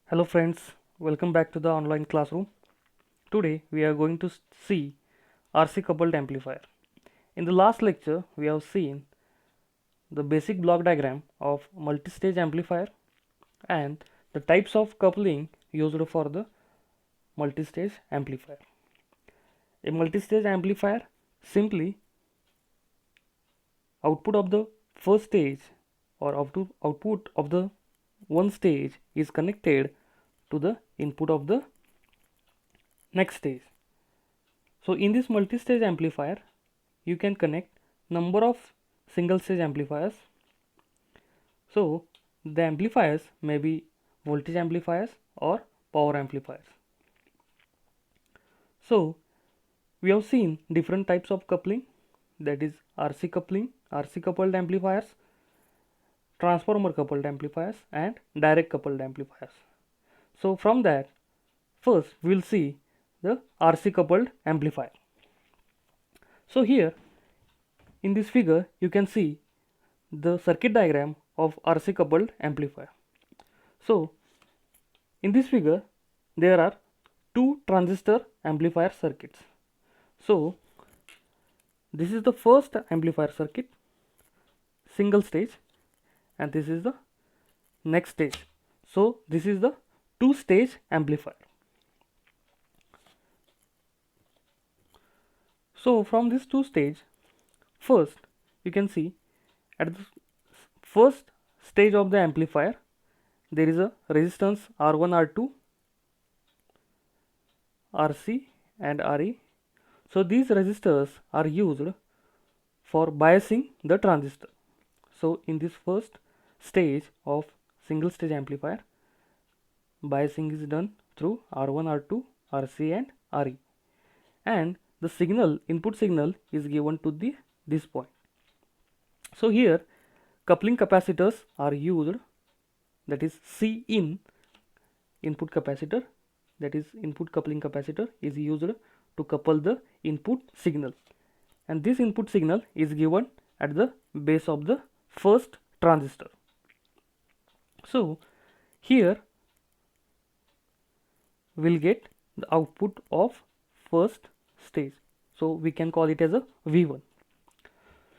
Hello friends, welcome back to the online classroom. Today we are going to see RC coupled amplifier. In the last lecture we have seen the basic block diagram of multi-stage amplifier and the types of coupling used for the multi-stage amplifier. A multi-stage amplifier simply output of the first stage or output of the one stage is connected to the input of the next stage. So in this multi-stage amplifier, you can connect number of single stage amplifiers. So the amplifiers may be voltage amplifiers or power amplifiers. So we have seen different types of coupling, that is RC coupling, RC coupled amplifiers, transformer coupled amplifiers and direct coupled amplifiers. So from that, first we will see the RC coupled amplifier. So here in this figure you can see the circuit diagram of RC coupled amplifier. So in this figure there are two transistor amplifier circuits. So this is the first amplifier circuit, single stage, and this is the next stage. So this is the two stage amplifier. So from this two stage, first you can see at the first stage of the amplifier there is a resistance R1, R2, RC and RE. So these resistors are used for biasing the transistor. So in this first stage of single stage amplifier, biasing is done through R1, R2, RC and RE, and the signal, input signal, is given to this point. So here coupling capacitors are used, that is C in input capacitor, that is input coupling capacitor is used to couple the input signal, and this input signal is given at the base of the first transistor. So here we'll get the output of first stage, so we can call it as a V1.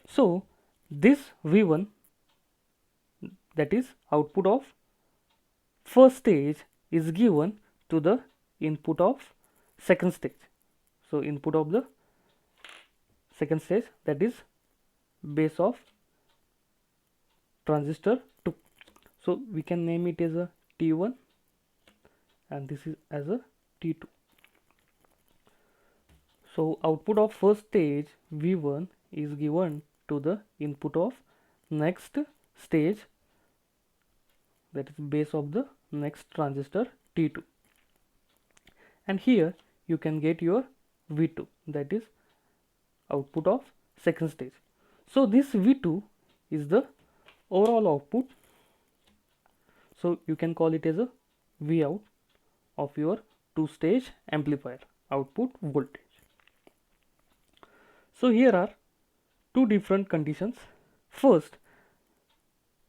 So this V1, that is output of first stage, is given to the input of second stage. So input of the second stage, that is base of transistor 2. So we can name it as a T1 and this is as a T2. So output of first stage V1 is given to the input of next stage, that is base of the next transistor T2, and here you can get your V2, that is output of second stage. So this V2 is the overall output, so you can call it as a V out of your two stage amplifier output voltage. So here are two different conditions. First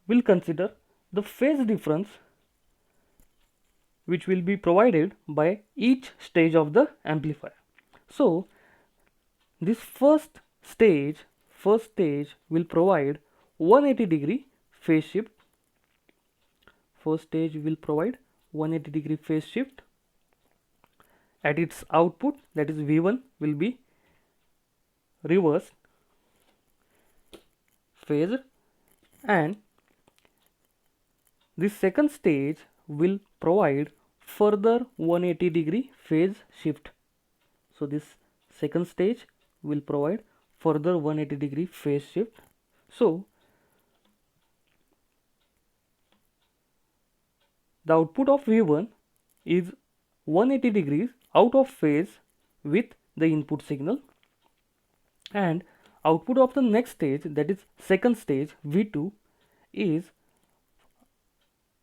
we'll consider the phase difference which will be provided by each stage of the amplifier. So this first stage will provide 180-degree phase shift. First stage will provide 180-degree phase shift at its output, that is V1 will be reversed phase, and this second stage will provide further 180-degree phase shift. So this second stage will provide further 180-degree phase shift. So the output of V1 is 180 degrees out of phase with the input signal, and output of the next stage, that is second stage V2, is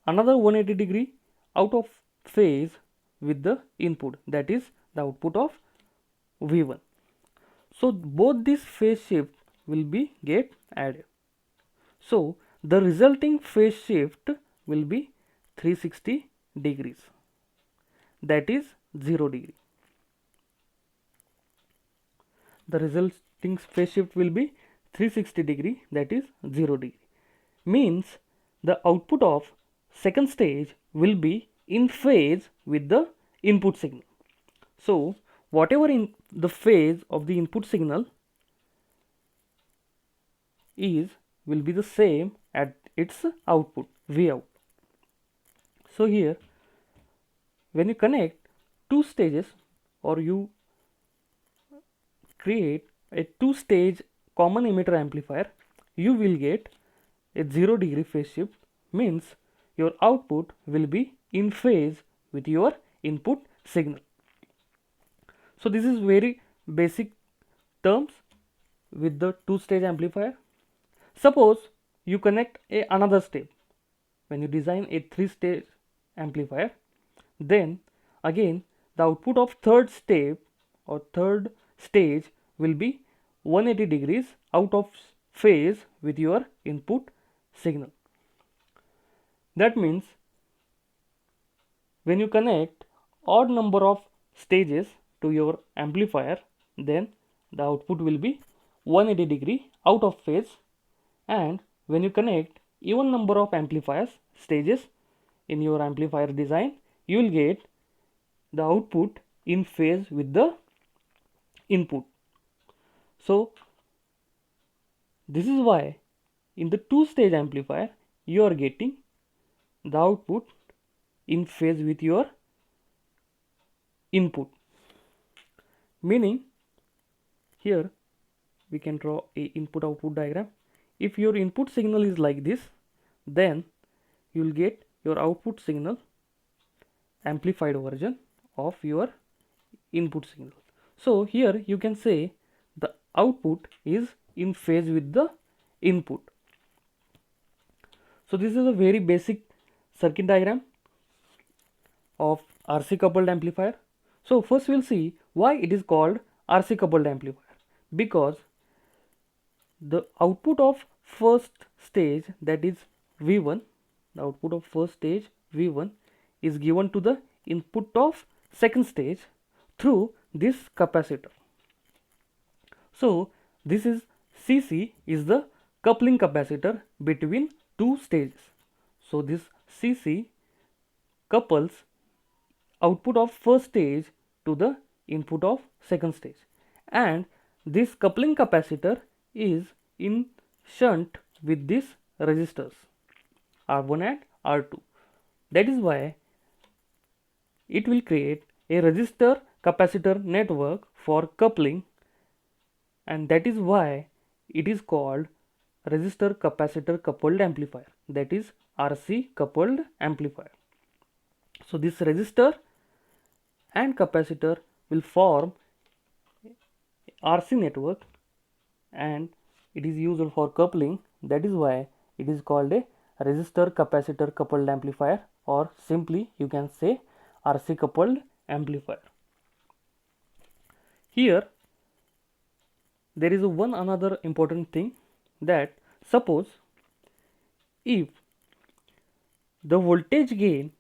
another 180 degree out of phase with the input, that is the output of V1. So both these phase shift will be get added. So the resulting phase shift will be 360 degrees, that is 0 degree. The resulting phase shift will be 360 degree, that is 0 degree. Means the output of second stage will be in phase with the input signal. So whatever in the phase of the input signal is will be the same at its output Vout. So here when you connect two stages or you create a two-stage common emitter amplifier, you will get a 0 degree phase shift, means your output will be in phase with your input signal. So this is very basic terms with the two-stage amplifier. Suppose you connect another step. When you design a three-stage amplifier, then again the output of third step or third stage will be 180 degrees out of phase with your input signal. That means when you connect odd number of stages to your amplifier, then the output will be 180 degree out of phase, and when you connect even number of amplifiers stages in your amplifier design, you will get the output in phase with the input. So this is why in the two-stage amplifier you are getting the output in phase with your input. Meaning here we can draw a input output diagram. If your input signal is like this, then you will get your output signal amplified version of your input signal. So here you can say the output is in phase with the input. So this is a very basic circuit diagram of RC coupled amplifier. So first we'll see why it is called RC coupled amplifier, because the output of first stage, that is V1, the output of first stage V1 is given to the input of second stage through this capacitor. So this is CC is the coupling capacitor between two stages. So this CC couples output of first stage to the input of second stage, and this coupling capacitor is in shunt with these resistors R1 and R2. That is why it will create a resistor capacitor network for coupling, and that is why it is called resistor capacitor coupled amplifier, that is RC coupled amplifier. So this resistor and capacitor will form RC network and it is used for coupling. That is why it is called a resistor capacitor coupled amplifier, or simply you can say RC coupled amplifier. Here there is one another important thing, that suppose if the voltage gain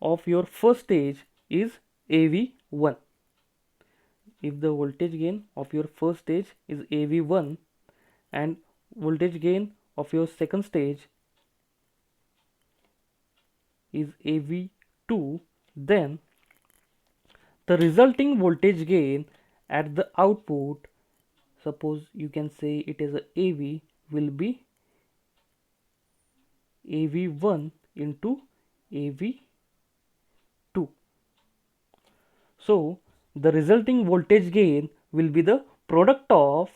of your first stage is AV1, if the voltage gain of your first stage is AV1 and voltage gain of your second stage is AV2, then the resulting voltage gain at the output, suppose you can say it is a AV, will be AV1 into AV2. So the resulting voltage gain will be the product of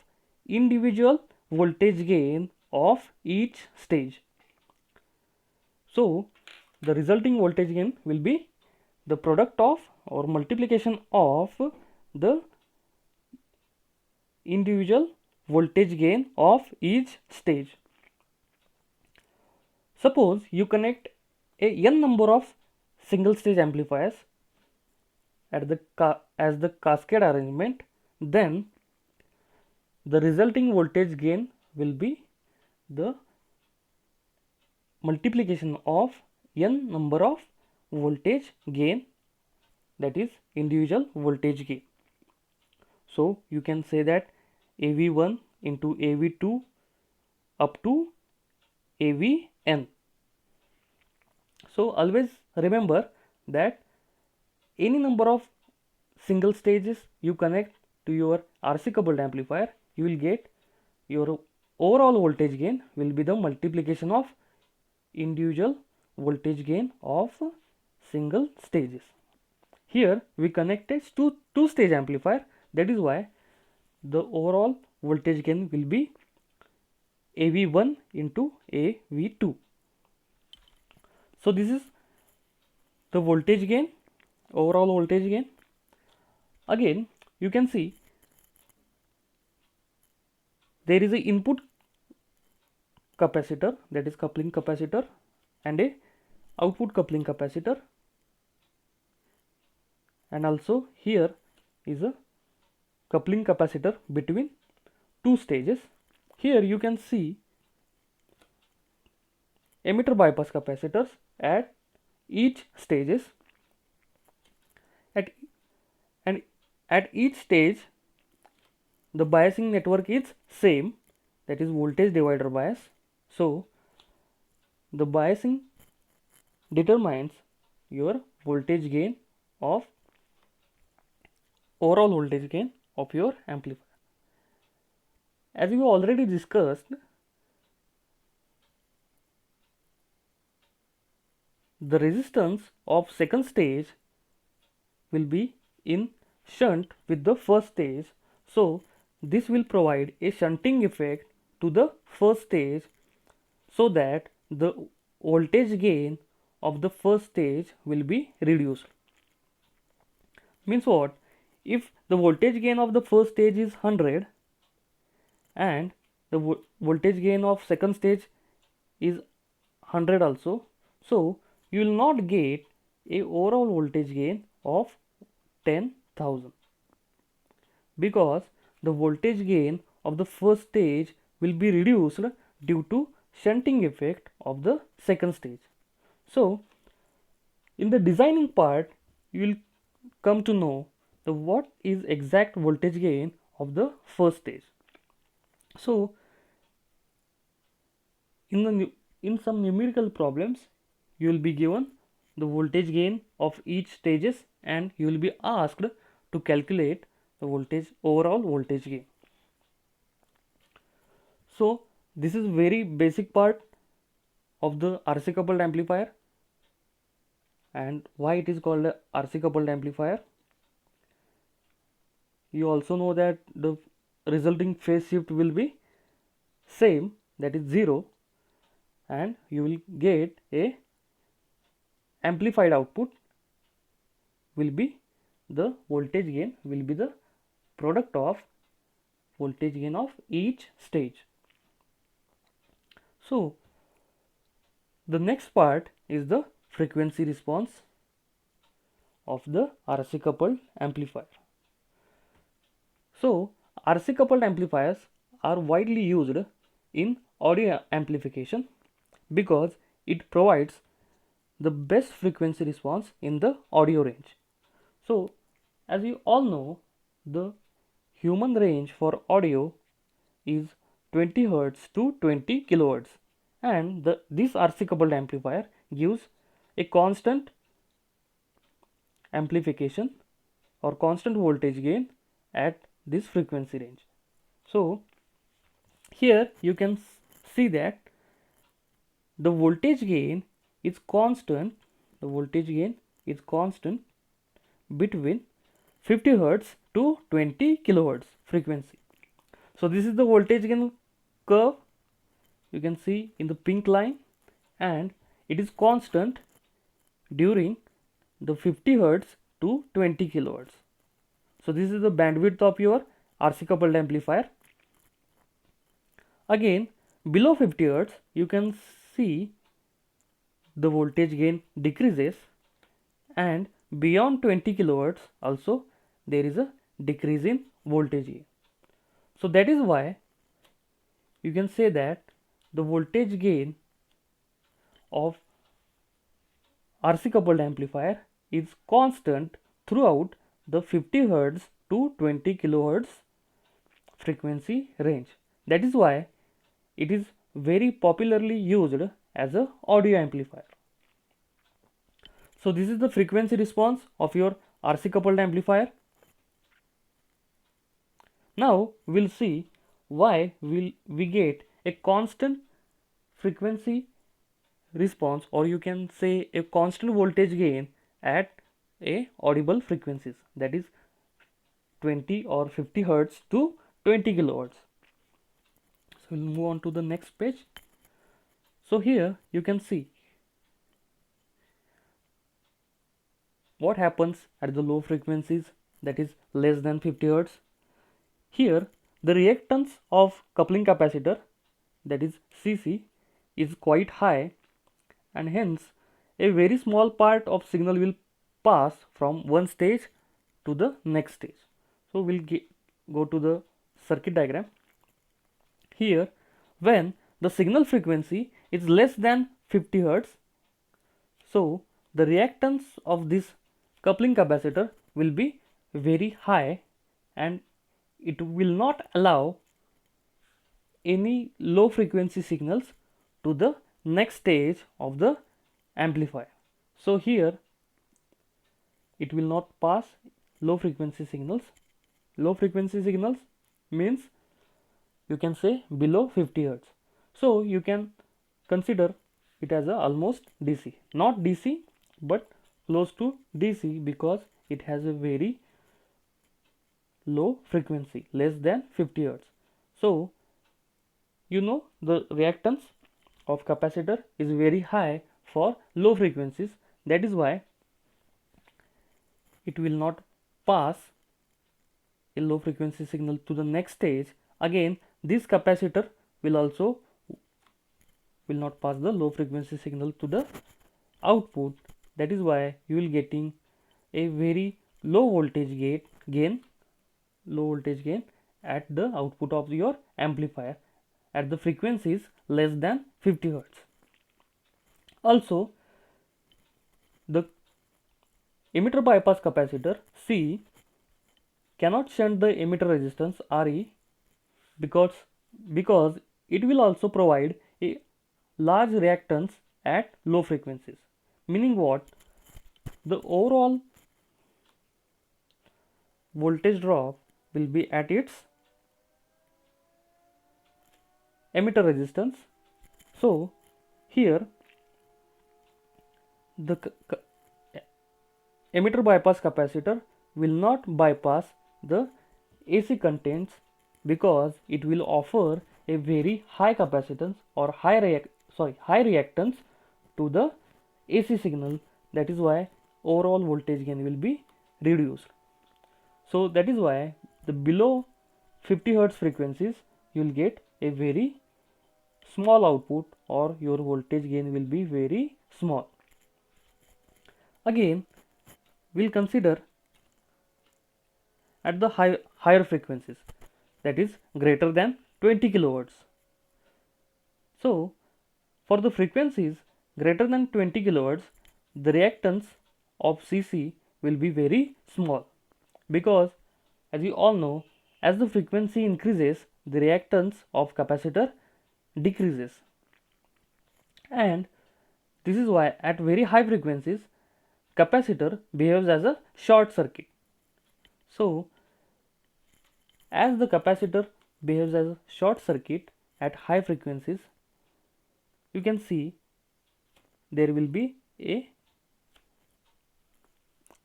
individual voltage gain of each stage. So the resulting voltage gain will be the product of or multiplication of the individual voltage gain of each stage. Suppose you connect a n number of single stage amplifiers at the as the cascade arrangement, then the resulting voltage gain will be the multiplication of n number of voltage gain, that is individual voltage gain. So you can say that AV1 into AV2 up to AVn. So always remember that any number of single stages you connect to your RC coupled amplifier, you will get your overall voltage gain will be the multiplication of individual voltage gain of single stages. Here we connected two stage amplifier, that is why the overall voltage gain will be AV1 into AV2. So this is the voltage gain, overall voltage gain. Again you can see there is a input capacitor, that is coupling capacitor, and a output coupling capacitor, and also here is a coupling capacitor between two stages. Here you can see emitter bypass capacitors at each stages, and at each stage the biasing network is same, that is voltage divider bias. So the biasing determines your voltage gain of overall voltage gain of your amplifier. As we already discussed, the resistance of second stage will be in shunt with the first stage. So this will provide a shunting effect to the first stage, so that the voltage gain of the first stage will be reduced. Means what? If the voltage gain of the first stage is 100 and the voltage gain of second stage is 100 also, so you will not get a overall voltage gain of 10,000, because the voltage gain of the first stage will be reduced due to shunting effect of the second stage. So in the designing part you will come to know the what is exact voltage gain of the first stage. So in some numerical problems you will be given the voltage gain of each stages, and you will be asked to calculate the voltage overall voltage gain. So this is very basic part of the RC coupled amplifier, and why it is called a RC coupled amplifier. You also know that the resulting phase shift will be same, that is 0, and you will get a amplified output will be the voltage gain will be the product of voltage gain of each stage. So the next part is the frequency response of the RC coupled amplifier. So RC coupled amplifiers are widely used in audio amplification because it provides the best frequency response in the audio range. So as you all know, the human range for audio is 20 Hz to 20 kHz, and this RC coupled amplifier gives a constant amplification or constant voltage gain at this frequency range. So here you can see that the voltage gain is constant, between 50 Hz to 20 kHz frequency. So this is the voltage gain curve, you can see in the pink line, and it is constant during the 50 Hz to 20 kHz. So this is the bandwidth of your RC coupled amplifier. Again below 50 Hz you can see the voltage gain decreases, and beyond 20 kHz also there is a decrease in voltage gain. So that is why you can say that the voltage gain of RC coupled amplifier is constant throughout the 50 Hz to 20 kHz frequency range. That is why it is very popularly used as a audio amplifier. So this is the frequency response of your RC coupled amplifier. Now we'll see why will we get a constant frequency response, or you can say a constant voltage gain at a audible frequencies, that is 20 or 50 Hz to 20 kilohertz. So we'll move on to the next page. So here you can see what happens at the low frequencies, that is less than 50 Hz. Here the reactance of coupling capacitor, that is CC, is quite high, and hence a very small part of signal will pass from one stage to the next stage. So we'll go to the circuit diagram. Here, when the signal frequency is less than 50 Hz, so the reactance of this coupling capacitor will be very high, and it will not allow any low frequency signals to the next stage of the amplifier. So here it will not pass low frequency signals. Low frequency signals means you can say below 50 Hz. So you can consider it as a almost DC, not DC but close to DC, because it has a very low frequency, less than 50 Hz. So you know the reactance of capacitor is very high for low frequencies. That is why it will not pass a low frequency signal to the next stage. Again, this capacitor will also will not pass the low frequency signal to the output. That is why you will getting a very low voltage gain at the output of your amplifier at the frequencies less than 50 Hz. Also, the emitter bypass capacitor C cannot shunt the emitter resistance Re because it will also provide a large reactance at low frequencies, meaning what? The overall voltage drop will be at its emitter resistance. So here the emitter bypass capacitor will not bypass the AC contents because it will offer a very high capacitance or high reactance to the AC signal. That is why overall voltage gain will be reduced. So that is why the below 50 Hz frequencies you will get a very small output, or your voltage gain will be very small. Again, we'll consider at the higher frequencies, that is greater than 20 kilohertz. So for the frequencies greater than 20 kilohertz, the reactance of CC will be very small, because as you all know, as the frequency increases, the reactance of capacitor decreases, and this is why at very high frequencies capacitor behaves as a short circuit. So as the capacitor behaves as a short circuit at high frequencies, you can see there will be a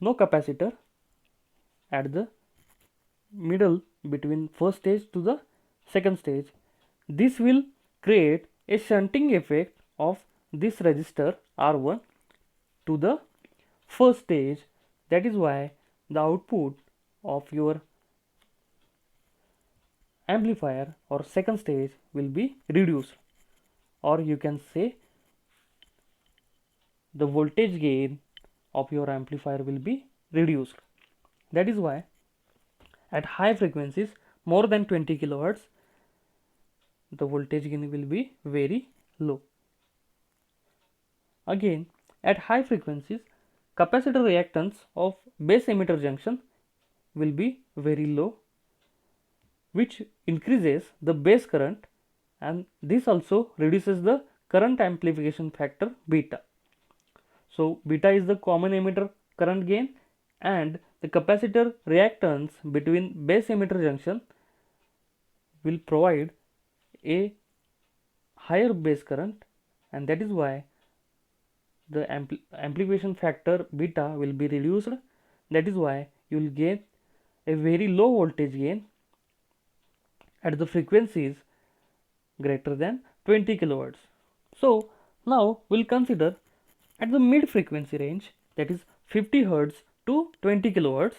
no capacitor at the middle between first stage to the second stage. This will create a shunting effect of this resistor R1 to the first stage. That is why the output of your amplifier or second stage will be reduced, or you can say the voltage gain of your amplifier will be reduced. That is why at high frequencies more than 20 kilohertz the voltage gain will be very low. Again, at high frequencies, capacitor reactance of base emitter junction will be very low, which increases the base current, and this also reduces the current amplification factor beta. So, beta is the common emitter current gain, and the capacitor reactance between base emitter junction will provide a higher base current, and that is why the amplification factor beta will be reduced. That is why you will get a very low voltage gain at the frequencies greater than 20 kilohertz. So now we'll consider at the mid frequency range, that is 50 hertz to 20 kilohertz,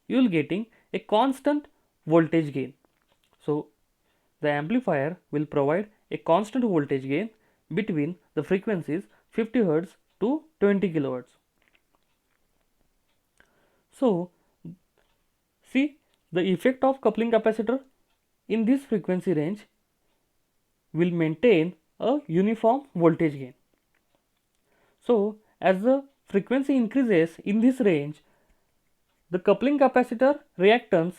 you will getting a constant voltage gain. So the amplifier will provide a constant voltage gain between the frequencies 50 hertz to 20 kilohertz. So see, the effect of coupling capacitor in this frequency range will maintain a uniform voltage gain. So as the frequency increases in this range, the coupling capacitor reactance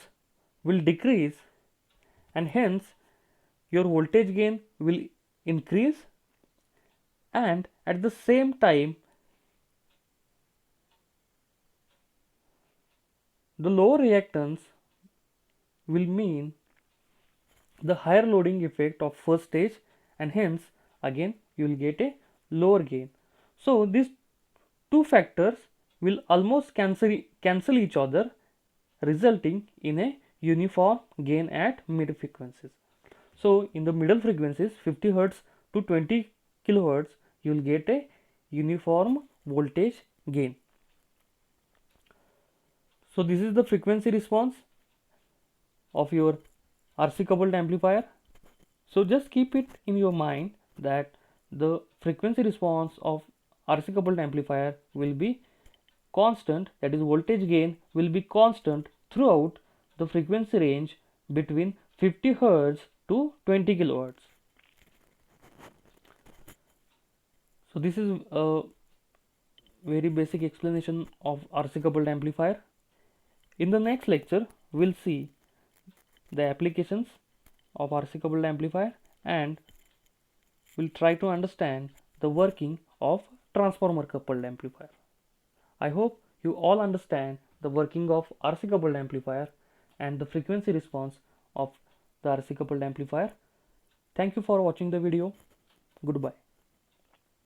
will decrease, and hence your voltage gain will increase, and at the same time the lower reactance will mean the higher loading effect of first stage, and hence again you will get a lower gain. So these two factors will almost cancel each other, resulting in a uniform gain at mid frequencies. So in the middle frequencies 50 hertz to 20 kilohertz, you will get a uniform voltage gain. So this is the frequency response of your RC coupled amplifier. So just keep it in your mind that the frequency response of RC coupled amplifier will be constant, that is voltage gain will be constant throughout the frequency range between 50 hertz to 20 kilohertz. So this is a very basic explanation of RC coupled amplifier. In the next lecture, we'll see the applications of RC coupled amplifier, and we'll try to understand the working of transformer coupled amplifier. I hope you all understand the working of RC coupled amplifier and the frequency response of the RC coupled amplifier. Thank you for watching the video. Goodbye.